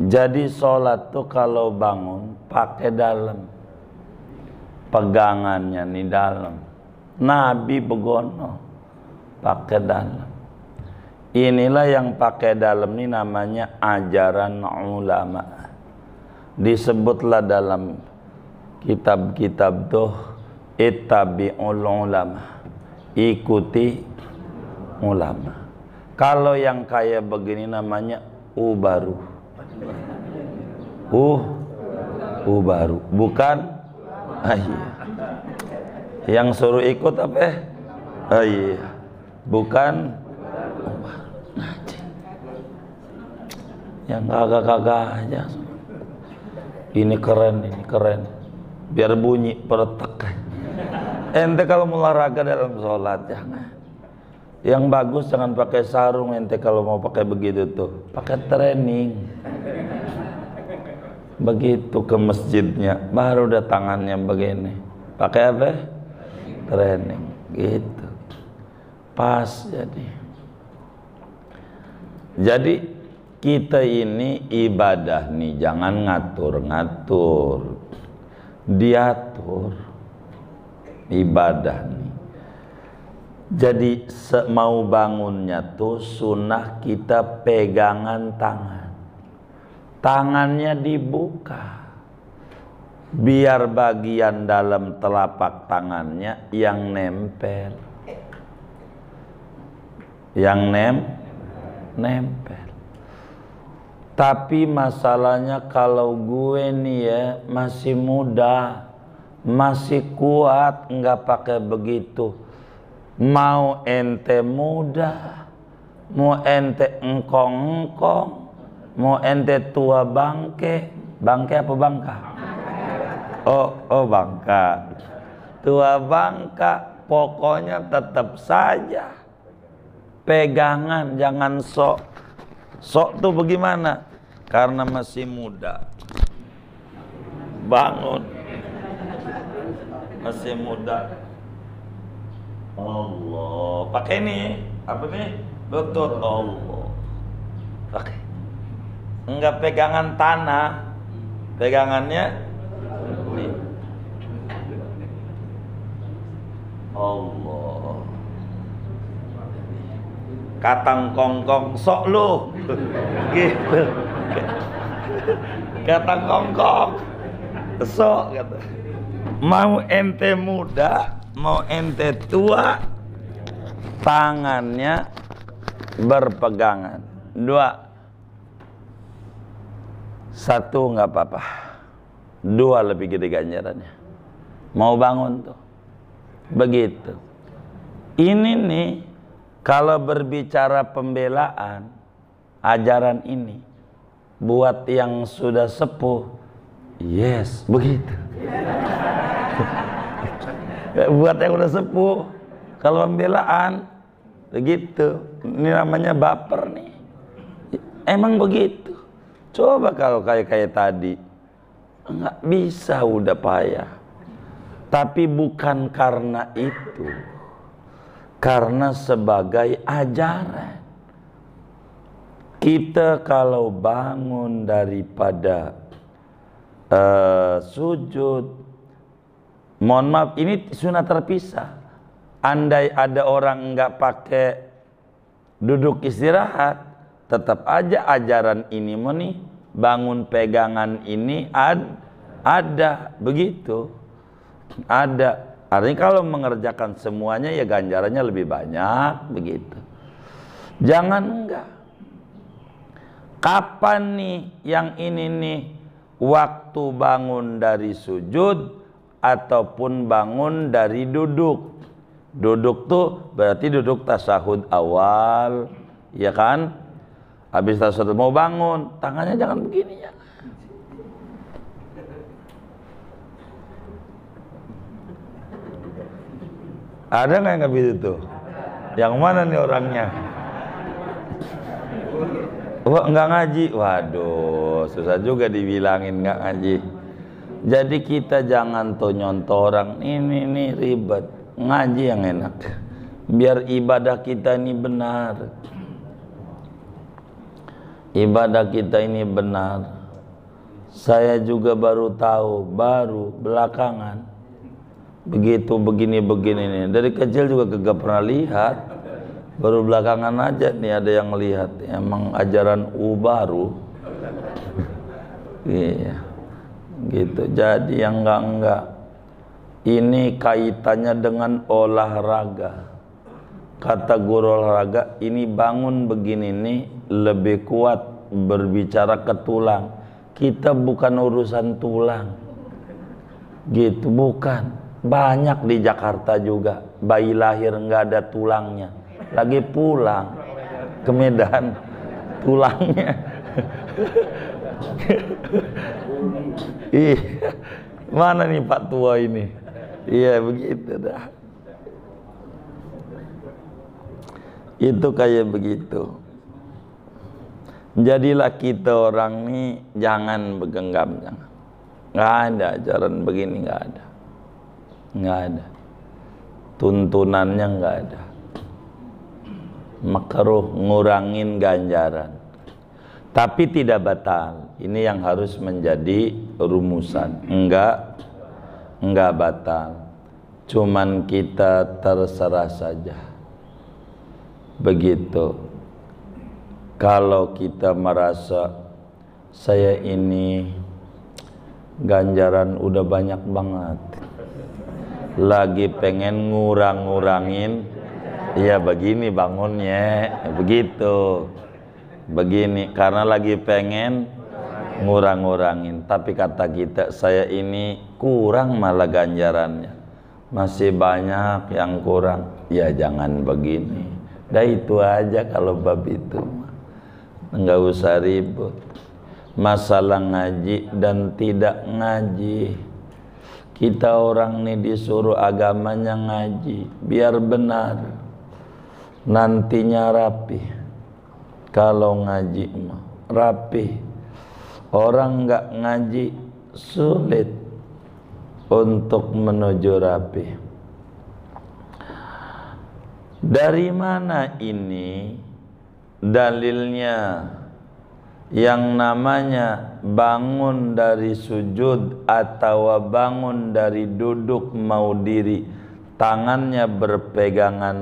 Jadi sholat tuh kalau bangun pakai dalam. Pegangannya nih dalam. Nabi begono pakai dalam. Inilah yang pakai dalam ini namanya ajaran ulama. Disebutlah dalam kitab-kitab tuh ittabi'ul ulama, ikuti ulama. Kalau yang kayak begini namanya baru. Baru, bukan iya. Yang suruh ikut apa? Iya. Bukan ngaji. Yang kagak-kagak aja. Ini keren, ini keren. Biar bunyi peretek. Ente kalau mau olahraga dalam sholat jangan. Yang bagus jangan pakai sarung. Ente kalau mau pakai begitu tuh, pakai training. Begitu ke masjidnya, baru udah tangannya begini. Pakai apa? Training. Gitu. Pas jadi. Jadi kita ini ibadah nih, jangan ngatur-ngatur, diatur ibadah nih. Jadi mau bangunnya tuh sunnah kita pegangan tangan, tangannya dibuka, biar bagian dalam telapak tangannya yang nempel, nempel. Tapi masalahnya kalau gue nih ya masih muda, masih kuat, nggak pakai begitu. Mau ente muda, mau ente engkong-engkong, mau ente tua bangke apa bangka? Oh bangka, tua bangka, pokoknya tetap saja pegangan, jangan sok tuh bagaimana? Karena masih muda, bangun, masih muda. Allah, pakai ini apa nih? Lutut. Allah, pakai. Enggak pegangan tanah, pegangannya nih. Allah. Katang kongkong sok lu gitu. Katang kongkong sok kata. Mau ente muda, mau ente tua, tangannya berpegangan. 2, 1 nggak apa-apa, 2 lebih gede ganjarannya. Mau bangun tuh begitu. Ini nih kalau berbicara pembelaan ajaran ini buat yang sudah sepuh, yes, begitu. Buat yang udah sepuh, kalau pembelaan begitu. Ini namanya baper nih. Emang begitu. Coba kalau kayak tadi, nggak bisa, udah payah. Tapi bukan karena itu. Karena sebagai ajaran. Kita kalau bangun daripada sujud, mohon maaf, ini sunat terpisah. Andai ada orang nggak pakai duduk istirahat, tetap aja ajaran ini nih, bangun pegangan ini ada begitu, ada. Artinya kalau mengerjakan semuanya ya ganjarannya lebih banyak begitu. Jangan enggak. Kapan nih yang ini nih, waktu bangun dari sujud ataupun bangun dari duduk. Duduk tuh berarti duduk tasahud awal, ya kan? Habis tasahud mau bangun, tangannya jangan begini ya. Ada nggak yang begitu tuh? Yang mana nih orangnya? Wah, nggak ngaji. Waduh, susah juga dibilangin nggak ngaji. Jadi kita jangan tuh nyontoh orang ini ribet. Ngaji yang enak. Biar ibadah kita ini benar. Ibadah kita ini benar. Saya juga baru tahu, baru belakangan. Begitu begini nih. Dari kecil juga kagak pernah lihat. Baru belakangan aja nih ada yang lihat. Emang ajaran baru. Iya. Gitu. Jadi yang enggak. Ini kaitannya dengan olahraga. Kata guru olahraga, ini bangun begini nih lebih kuat berbicara ke tulang. Kita bukan urusan tulang. Gitu, bukan. Banyak di Jakarta juga bayi lahir nggak ada tulangnya, lagi pulang ke Medan tulangnya. Iya, mana nih Pak tua ini? Iya begitu dah. Itu kayak begitu. Jadilah kita orang nih jangan bergenggam, jangan. Nggak ada ajaran begini, nggak ada. Nggak ada. Tuntunannya nggak ada. Makruh ngurangin ganjaran. Tapi tidak batal. Ini yang harus menjadi rumusan. Enggak batal. Cuman kita terserah saja. Begitu. Kalau kita merasa saya ini ganjaran udah banyak banget, lagi pengen ngurangin, ya begini bangunnya, begitu. Begini karena lagi pengen ngurangin, tapi kata kita saya ini kurang malah ganjarannya, masih banyak yang kurang. Ya jangan begini. Dah itu aja kalau bab itu, nggak usah ribut. Masalah ngaji dan tidak ngaji, kita orang nih disuruh agamanya ngaji biar benar, nantinya rapi. Kalau ngaji mah rapi. Orang nggak ngaji sulit untuk menuju rapi. Dari mana ini dalilnya? Yang namanya bangun dari sujud atau bangun dari duduk mau diri, tangannya berpegangan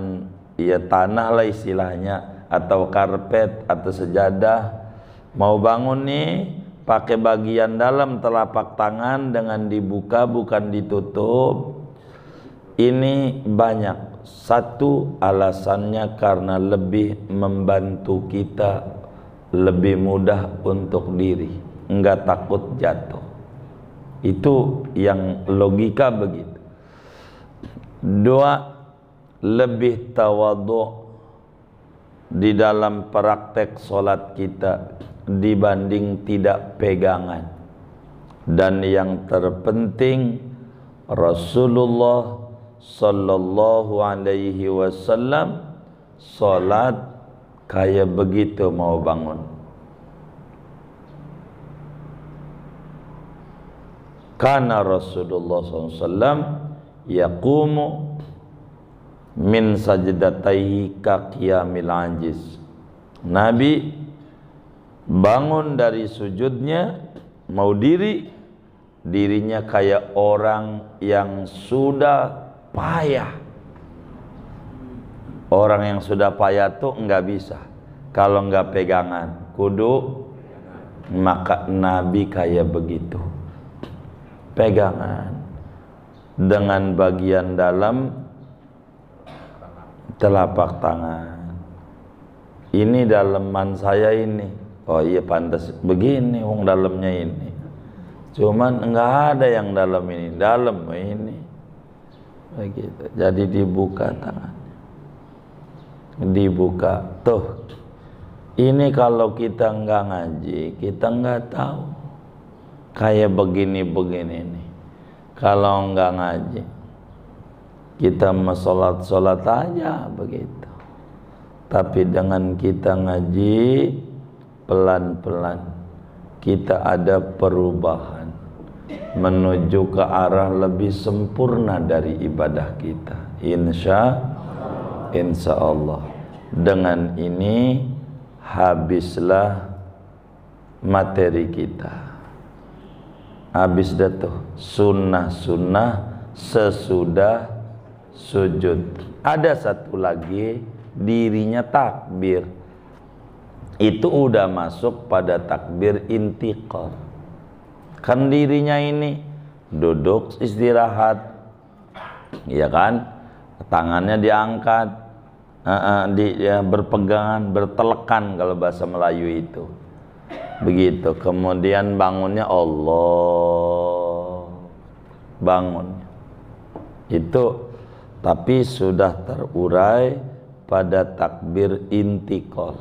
ya tanah lah istilahnya, atau karpet atau sejadah. Mau bangun nih pakai bagian dalam telapak tangan dengan dibuka bukan ditutup. Ini banyak. Satu alasannya karena lebih membantu kita, lebih mudah untuk diri, enggak takut jatuh. Itu yang logika begitu. Dua, lebih tawadhu di dalam praktek sholat kita dibanding tidak pegangan. Dan yang terpenting, Rasulullah sallallahu alaihi wasallam sholat kayak begitu mau bangun. Karena Rasulullah SAW yaqumu min sajdataihi ka qiyamil ajiz. Nabi bangun dari sujudnya mau dirinya kayak orang yang sudah payah. Orang yang sudah payah tuh nggak bisa kalau nggak pegangan, kudu. Maka Nabi kayak begitu, pegangan dengan bagian dalam telapak tangan. Ini daleman saya ini, oh iya pantas begini, wong dalamnya ini. Cuman nggak ada yang dalam ini, dalam ini. begitu. Jadi dibuka tangan, dibuka. Tuh, ini kalau kita nggak ngaji, kita nggak tahu kayak begini-begini nih. Kalau nggak ngaji, kita sholat aja begitu. Tapi dengan kita ngaji, pelan-pelan kita ada perubahan menuju ke arah lebih sempurna dari ibadah kita. Insya Allah. Dengan ini habislah materi kita. Habis dah tuh sunnah-sunnah sesudah sujud. Ada satu lagi, dirinya takbir. Itu udah masuk pada takbir intiqal. Kan dirinya ini duduk istirahat, ya kan? Tangannya diangkat, berpegangan, bertelekan kalau bahasa Melayu itu. Begitu. Kemudian bangunnya Allah, bangun. Itu tapi sudah terurai pada takbir intiqal.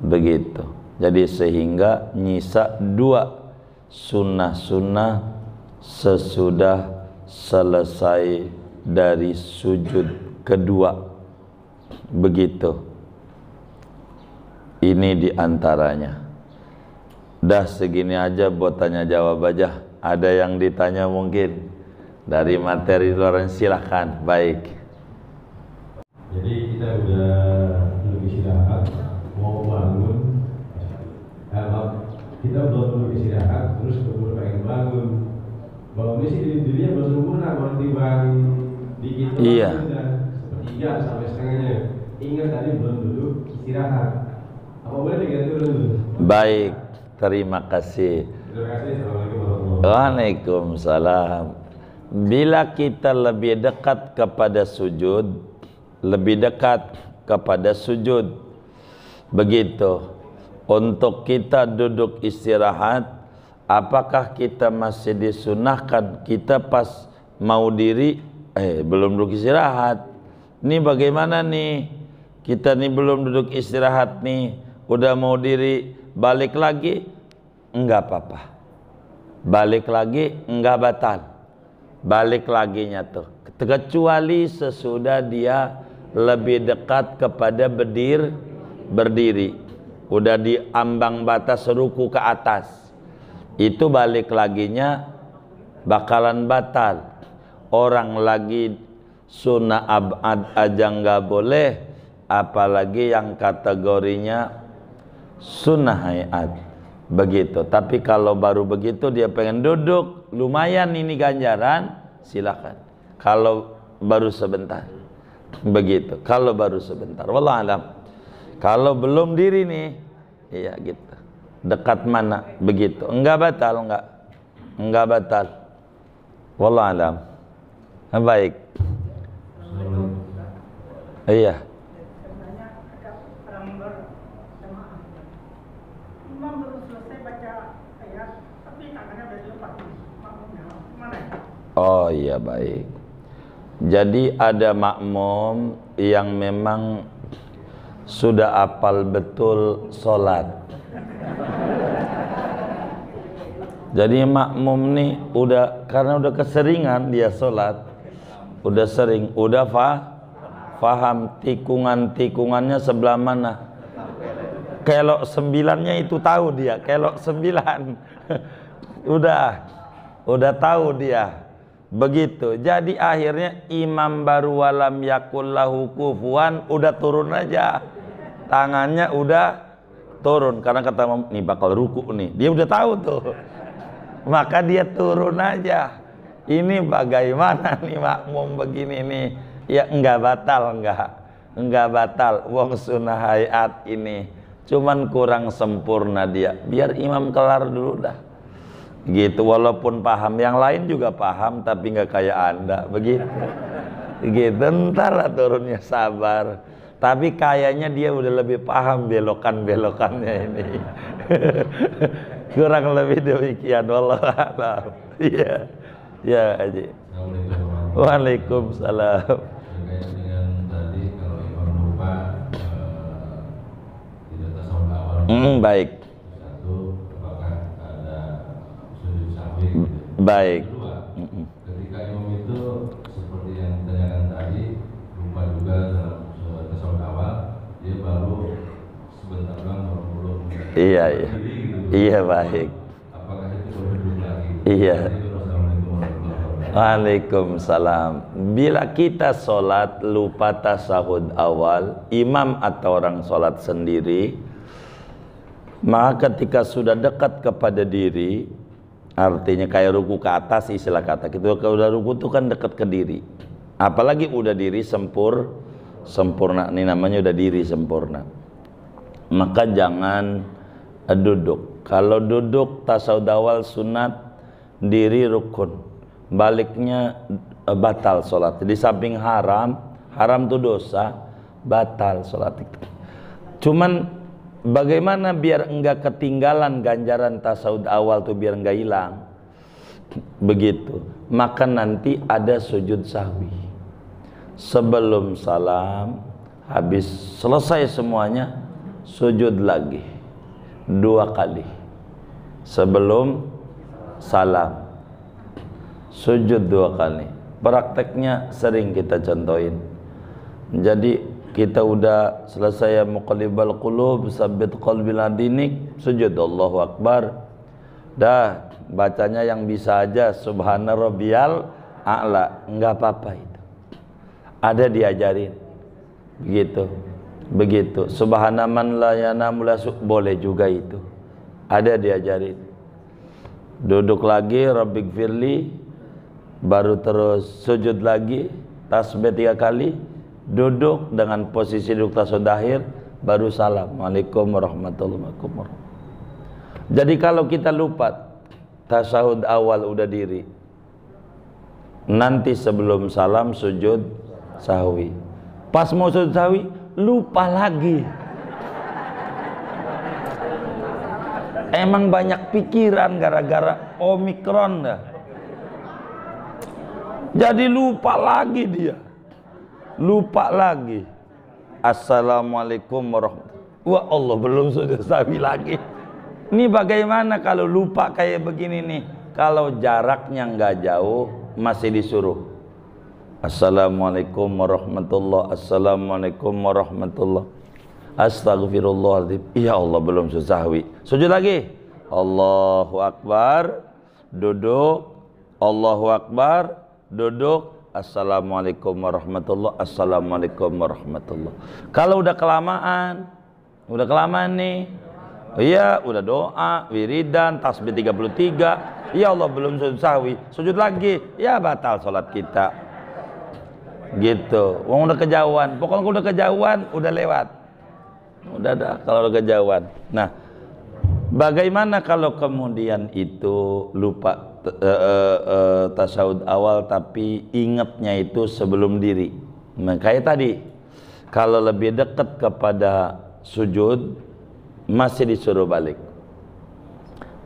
Begitu. Jadi sehingga nyisa 2 sunnah-sunnah sesudah selesai dari sujud kedua. Begitu. Ini diantaranya. Dah segini aja buat tanya jawab aja. Ada yang ditanya mungkin dari materi luar, silahkan. Baik. Jadi kita udah duduk istirahat, mau bangun, kita belum duduk istirahat, terus kemudian pengen bangun. Bangunnya sih dirinya belum sempurna, baru timbang dikit Iya. Sudah sepertiga sampai setengahnya. Ingat tadi belum duduk istirahat. Apa boleh diganti dulu? Baik, terima kasih. Terima kasih. Assalamualaikum warahmatullahi wabarakatuh. Waalaikumsalam. Bila kita lebih dekat kepada sujud, lebih dekat kepada sujud, begitu. Untuk kita duduk istirahat, apakah kita masih disunahkan kita pas mau diri, belum duduk istirahat? Ini bagaimana nih? Kita nih belum duduk istirahat nih, udah mau diri, balik lagi, enggak apa-apa. Balik lagi, enggak batal. Balik laginya tuh, kecuali sesudah dia lebih dekat kepada berdiri, udah di ambang batas ruku ke atas, itu balik laginya bakalan batal. Orang lagi sunnah abad aja nggak boleh, apalagi yang kategorinya sunnah hayat. Begitu. Tapi kalau baru begitu dia pengen duduk, lumayan ini ganjaran, silakan. Kalau baru sebentar, begitu. Kalau baru sebentar, wallah alam. Kalau belum diri nih, iya gitu. Dekat mana, begitu. Enggak batal, enggak batal. Wallah alam. Baik. Iya. Oh iya, baik. Jadi ada makmum yang memang sudah apal betul sholat. Jadi makmum nih karena udah keseringan dia sholat, udah sering, udah faham tikungannya sebelah mana. Kelok 9-nya itu tahu dia, kelok 9. udah tahu dia. Begitu. Jadi akhirnya imam baru walam yakul lahu kufuwan, udah turun aja. Tangannya udah turun karena kata nih bakal ruku nih. Dia udah tahu tuh. Maka dia turun aja. Ini bagaimana nih makmum begini nih? Ya enggak batal, enggak batal. Wong sunnah hayat ini cuman kurang sempurna dia. Biar imam kelar dulu dah. Gitu, walaupun paham, yang lain juga paham tapi nggak kayak Anda, begitu. Gitu, ntar lah turunnya, sabar. Tapi kayaknya dia udah lebih paham belokannya ini. Kurang lebih demikian, wallah a'lam. Iya, ya Haji. Waalaikumsalam. Terkait dengan tadi kalau imam lupa tidak tasawuf awal. Baik. Satu, apakah ada sujud sahwi? Baik. Kedua, ketika imam itu seperti yang ditanyakan tadi lupa juga dalam tasawuf awal, dia baru sebentar doang baru belum. Iya, iya. Iya, baik. Apakah itu boleh duduk lagi? Iya. Assalamualaikum warahmatullahi wabarakatuh. Waalaikumsalam. Bila kita sholat lupa tasahud awal, imam atau orang sholat sendiri, maka ketika sudah dekat kepada diri, artinya kayak ruku ke atas, istilah kata kita kalau udah ruku itu kan dekat ke diri, apalagi udah diri sempurna, ini namanya udah diri sempurna, maka jangan duduk. Kalau duduk tasawuf awal sunat, diri rukun, baliknya batal sholat. Di samping haram itu dosa, batal sholat itu. Cuman bagaimana biar enggak ketinggalan ganjaran tasawuf awal tuh, biar enggak hilang begitu, maka nanti ada sujud sahwi sebelum salam. Habis selesai semuanya, sujud lagi 2 kali sebelum salam, sujud 2 kali. Prakteknya sering kita contohin. Jadi kita udah selesai ya muqallibal qulub sabbit qalbi ala dinik, sujud Allahu Akbar, dah bacanya yang bisa aja subhana rabbiyal a'la, enggak apa-apa itu, ada diajarin begitu subhana man la yanamu la boleh juga, itu ada diajarin. Duduk lagi rabbighfirli, baru terus sujud lagi tasbih 3 kali, duduk dengan posisi duduk tasawuf akhir, baru salam Waalaikumsalam warahmatullahi wabarakatuh. Jadi kalau kita lupa tasawuf awal udah diri, nanti sebelum salam sujud sahwi, pas mau sujud sahwi lupa lagi. Emang banyak pikiran gara-gara Omikron dah. Jadi lupa lagi dia. Lupa lagi. Assalamualaikum warahmatullahi wabarakatuh. Wah, Allah belum sujud sahwi lagi. Ini bagaimana kalau lupa kayak begini nih? Kalau jaraknya nggak jauh masih disuruh. Assalamualaikum warahmatullahi wabarakatuh. Assalamualaikum warahmatullahi wabarakatuh. Astagfirullahaladzim. Ya Allah belum sujud sahwi. Sujud lagi. Allahu Akbar. Duduk. Allahu Akbar. Duduk. Assalamualaikum warahmatullahi wabarakatuh. Assalamualaikum warahmatullahi wabarakatuh. Kalau udah kelamaan nih. Iya, udah doa, wiridan, tasbih 33. Ya Allah belum sujud sahwi. Sujud lagi. Ya batal sholat kita. Gitu. Wong udah kejauhan. Pokoknya udah kejauhan, udah lewat. Udah dah kalau udah kejauhan. Nah, bagaimana kalau kemudian itu lupa tasawuf awal tapi ingatnya itu sebelum diri? Nah, kayak tadi, kalau lebih dekat kepada sujud masih disuruh balik.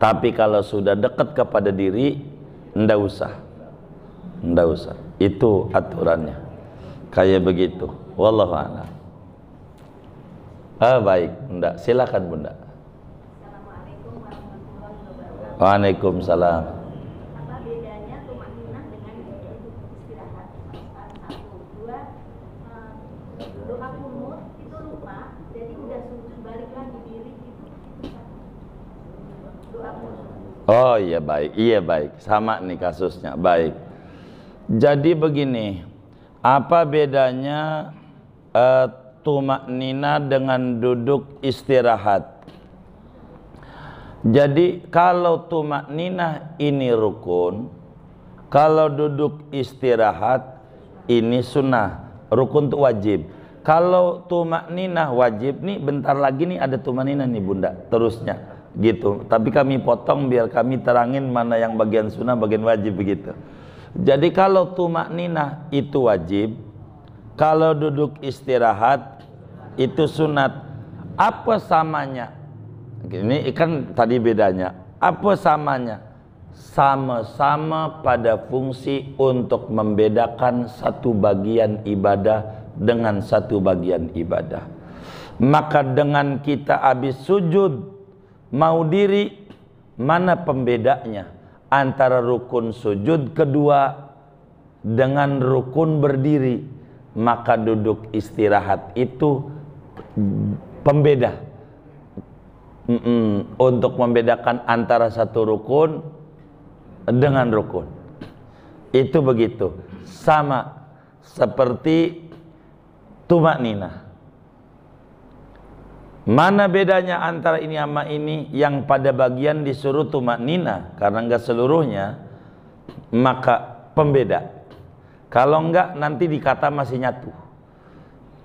Tapi kalau sudah dekat kepada diri, ndak usah. Itu aturannya. Kayak begitu. Wallahu a'lam. Baik, Bunda. Silakan, Bunda. Assalamualaikum warahmatullahi wabarakatuh. Waalaikumsalam. Apa bedanya tumakninah dengan istirahat? 1, 2, doa kunut itu lupa, jadi udah sujud balik lagi diri itu. Doa kunut. Oh iya baik, sama nih kasusnya. Baik. Jadi begini, apa bedanya tumaknina dengan duduk istirahat? Jadi kalau tumaknina ini rukun, kalau duduk istirahat ini sunnah, rukun itu wajib. Kalau tumaknina wajib nih, bentar lagi nih ada tumaknina nih Bunda, terusnya gitu. Tapi kami potong biar kami terangin mana yang bagian sunnah, bagian wajib begitu. Jadi kalau tumaknina itu wajib, kalau duduk istirahat itu sunat. Apa samanya? Ini kan tadi bedanya. Apa samanya? sama-sama pada fungsi untuk membedakan satu bagian ibadah dengan satu bagian ibadah. Maka dengan kita habis sujud mau diri, mana pembedanya antara rukun sujud kedua dengan rukun berdiri? Maka duduk istirahat itu pembeda untuk membedakan antara satu rukun dengan rukun. Itu begitu, sama seperti tumakninah. Mana bedanya antara ini sama ini? Yang pada bagian disuruh tumakninah karena enggak seluruhnya, maka pembeda. Kalau enggak nanti dikata masih nyatu.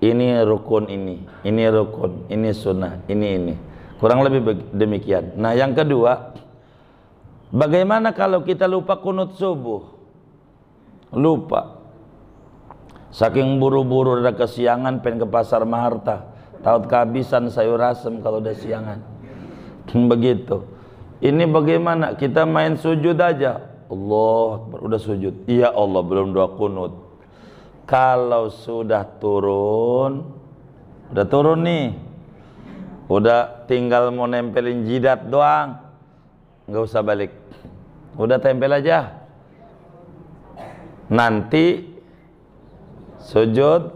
Ini rukun ini rukun, ini sunnah, ini. Kurang lebih demikian. Nah, yang kedua, bagaimana kalau kita lupa kunut subuh? Lupa. Saking buru-buru ada kesiangan pengen ke pasar Maharta, tahu kehabisan sayur asem kalau udah siangan. Begitu. Ini bagaimana? Kita main sujud aja. Allah Akbar, udah sujud. Iya Allah, belum doa kunut. Kalau sudah turun nih, udah tinggal mau nempelin jidat doang, nggak usah balik, udah tempel aja. Nanti sujud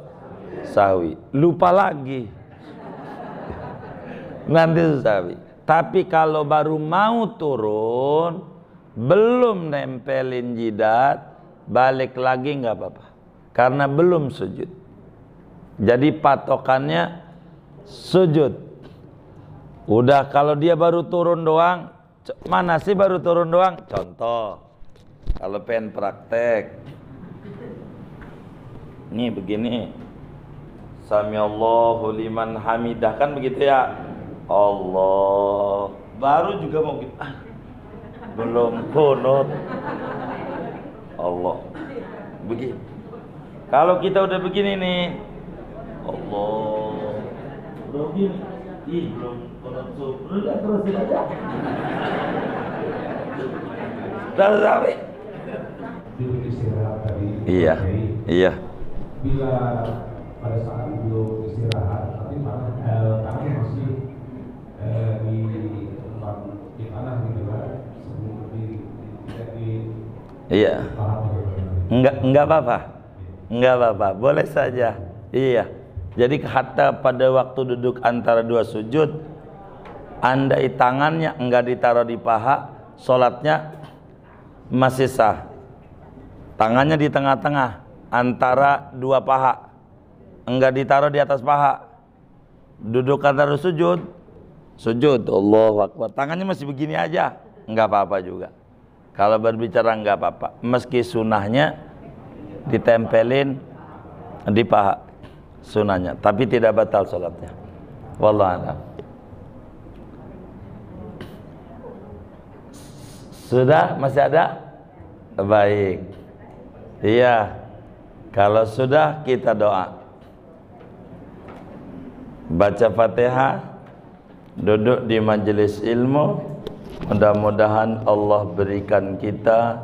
sahwi, lupa lagi. Nanti sahwi. Tapi kalau baru mau turun, belum nempelin jidat, balik lagi nggak apa-apa, karena belum sujud. Jadi patokannya sujud. Udah, kalau dia baru turun doang, mana sih baru turun doang? Contoh, kalau pengen praktek, nih begini, Samiallahu liman hamidah, kan begitu ya. Allah, baru juga mau gitu, belum kunut. Allah, begini. Kalau kita udah begini nih, Allah, udah begini, belum kunut subuh, udah terusin aja. Udah sampai. Istirahat tadi. Iya. Bila pada saat duduk istirahat, tapi tangan masih di tanah gitu kan, sebelum berdiri, tidak di. Iya. Enggak apa-apa, boleh saja. Iya. Jadi hatta pada waktu duduk antara dua sujud, andai tangannya enggak ditaruh di paha, sholatnya masih sah. Tangannya di tengah-tengah antara dua paha, enggak ditaruh di atas paha. Duduk antara sujud, Allahu Akbar, tangannya masih begini aja, enggak apa-apa juga. Kalau berbicara enggak apa-apa, meski sunahnya ditempelin di paha, sunahnya, tapi tidak batal sholatnya. Wallahu a'lam. Sudah? Masih ada? Baik. Iya. Kalau sudah, kita doa. Baca Fatihah, duduk di majelis ilmu. Mudah-mudahan Allah berikan kita